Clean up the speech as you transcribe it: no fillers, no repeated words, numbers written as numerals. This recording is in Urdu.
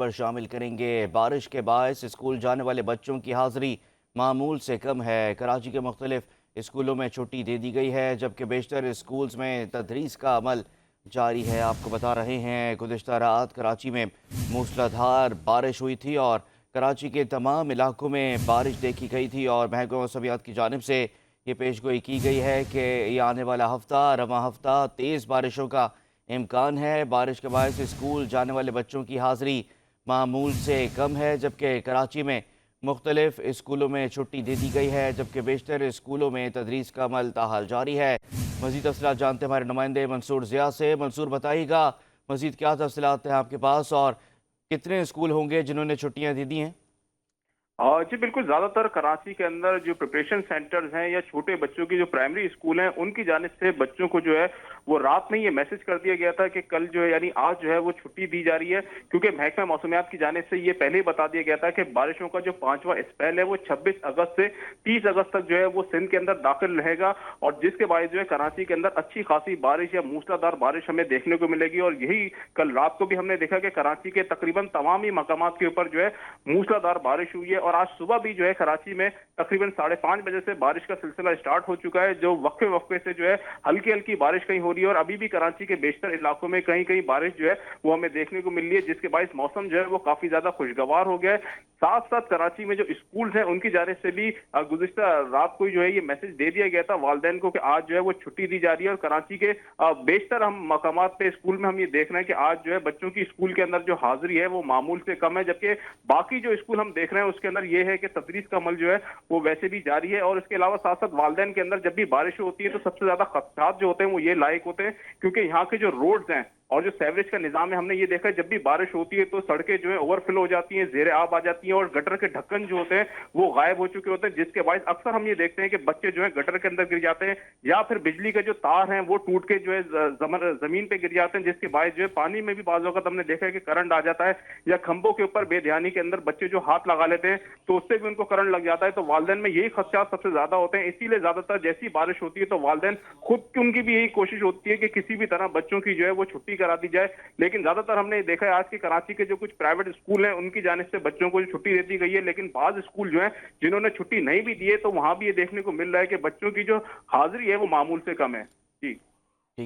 خبر شامل کریں گے۔ بارش کے باعث اسکول جانے والے بچوں کی حاضری معمول سے کم ہے۔ کراچی کے مختلف اسکولوں میں چھٹی دے دی گئی ہے، جبکہ بیشتر اسکولز میں تدریس کا عمل جاری ہے۔ آپ کو بتا رہے ہیں گزشتہ رات کراچی میں موسلادھار بارش ہوئی تھی اور کراچی کے تمام علاقوں میں بارش دیکھی گئی تھی، اور محکمہ موسمیات کی جانب سے یہ پیشگوئی کی گئی ہے کہ یہ آنے والا ہفتہ رواں ہفتہ تیز بارشوں کا امکان ہے۔ بارش کے باعث اسکول جانے والے بچوں کی حاضری معمول سے کم ہے، جبکہ کراچی میں مختلف اسکولوں میں چھٹی دے دی گئی ہے، جبکہ بیشتر اسکولوں میں تدریس کا عمل تاحال جاری ہے۔ مزید تفصیلات جانتے ہیں ہمارے نمائندے منصور ضیاء سے۔ منصور، بتائیے گا مزید کیا تفصیلات ہیں آپ کے پاس، اور کتنے اسکول ہوں گے جنہوں نے چھٹیاں دے دی ہیں؟ جی بالکل، زیادہ تر کراچی کے اندر جو پریپریشن سینٹرز ہیں یا چھوٹے بچوں کی جو پرائمری اسکول ہیں ان کی جانب سے بچوں کو جو ہے وہ رات میں یہ میسج کر دیا گیا تھا کہ کل جو ہے یعنی آج جو ہے وہ چھٹی دی جا رہی ہے، کیونکہ محکمہ موسمیات کی جانب سے یہ پہلے ہی بتا دیا گیا تھا کہ بارشوں کا جو 5واں اسپیل ہے وہ 26 اگست سے 30 اگست تک جو ہے وہ سندھ کے اندر داخل رہے گا، اور جس کے باعث جو ہے کراچی کے اندر اچھی خاصی بارش یا موسلادھار بارش ہمیں دیکھنے کو ملے گی۔ اور یہی کل رات کو بھی ہم نے دیکھا کہ کراچی کے تقریباً تمام ہی مقامات کے اوپر جو ہے موسلادھار بارش ہوئی ہے، اور آج صبح بھی جو ہے کراچی میں تقریباً 5:30 بجے سے بارش کا سلسلہ اسٹارٹ ہو چکا ہے، جو وقفے وقفے سے جو ہے ہلکی ہلکی بارش کہیں ہو رہی ہے، اور ابھی بھی کراچی کے بیشتر علاقوں میں کہیں کہیں بارش جو ہے وہ ہمیں دیکھنے کو مل رہی ہے، جس کے باعث موسم جو ہے وہ کافی زیادہ خوشگوار ہو گیا ہے۔ ساتھ ساتھ کراچی میں جو اسکولز ہیں ان کی جانب سے بھی گزشتہ رات کو جو ہے یہ میسج دے دیا گیا تھا والدین کو کہ آج جو ہے وہ چھٹی دی جا رہی ہے، اور کراچی کے بیشتر ہم مقامات پہ اسکول میں ہم یہ دیکھ رہے ہیں کہ آج جو ہے بچوں کی اسکول کے اندر جو حاضری ہے وہ معمول سے کم ہے، جبکہ باقی جو اسکول ہم دیکھ رہے ہیں اس کے اندر یہ ہے کہ تدریس کا عمل جو ہے وہ ویسے بھی جاری ہے۔ اور اس کے علاوہ ساتھ ساتھ والدین کے اندر جب بھی بارش ہوتی ہے تو سب سے زیادہ خدشات جو ہوتے ہیں وہ یہ لائق ہوتے ہیں، کیونکہ یہاں کے جو روڈز ہیں اور جو سیوریج کا نظام ہے، ہم نے یہ دیکھا ہے جب بھی بارش ہوتی ہے تو سڑکیں جو ہے اوور فلو ہو جاتی ہیں، زیر آب آ جاتی ہیں، اور گٹر کے ڈھکن جو ہوتے ہیں وہ غائب ہو چکے ہوتے ہیں، جس کے باعث اکثر ہم یہ دیکھتے ہیں کہ بچے جو ہے گٹر کے اندر گر جاتے ہیں، یا پھر بجلی کے جو تار ہیں وہ ٹوٹ کے جو ہے زمین پہ گر جاتے ہیں، جس کے باعث جو ہے پانی میں بھی بعض اوقات ہم نے دیکھا ہے کہ کرنٹ آ جاتا ہے، یا کھمبوں کے اوپر بے دھیانی کے اندر بچے جو ہاتھ لگا لیتے ہیں تو اس سے بھی ان کو کرنٹ لگ جاتا ہے۔ تو والدین میں یہی خدشات سب سے زیادہ ہوتے ہیں، اسی لیے زیادہ تر جیسی بارش ہوتی ہے تو والدین خود ان کی بھی یہی کوشش ہوتی ہے کہ کسی بھی طرح بچوں کی جو ہے وہ چھٹی کرا دی جائے، لیکن زیادہ تر ہم نے دیکھا ہے آج کے کراچی کے جو کچھ پرائیویٹ اسکول ہیں ان کی جانب سے بچوں کو چھٹی دے دی گئی ہے، لیکن بعض اسکول جو ہیں جنہوں نے چھٹی نہیں بھی دی ہے تو وہاں بھی یہ دیکھنے کو مل رہا ہے کہ بچوں کی جو حاضری ہے وہ معمول سے کم ہے۔ جی